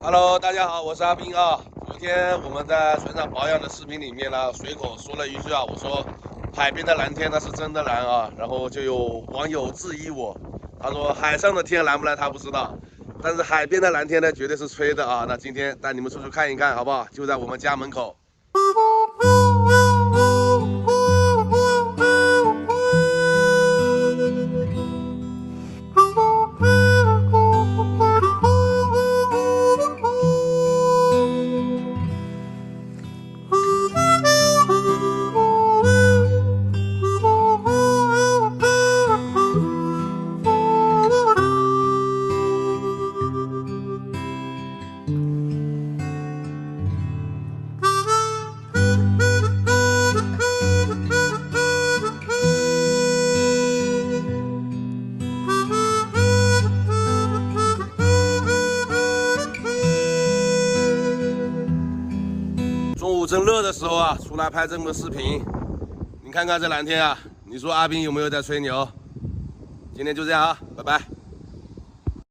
Hello，大家好，我是阿斌啊。昨天我们在船上保养的视频里面呢，随口说了一句啊，我说海边的蓝天那是真的蓝啊。然后就有网友质疑我，他说海上的天蓝不蓝他不知道，但是海边的蓝天呢绝对是吹的啊。那今天带你们出去看一看，好不好？就在我们家门口。中午正热的时候啊，出来拍这么个视频，你看看这蓝天啊，你说阿斌有没有在吹牛？今天就这样啊，拜拜。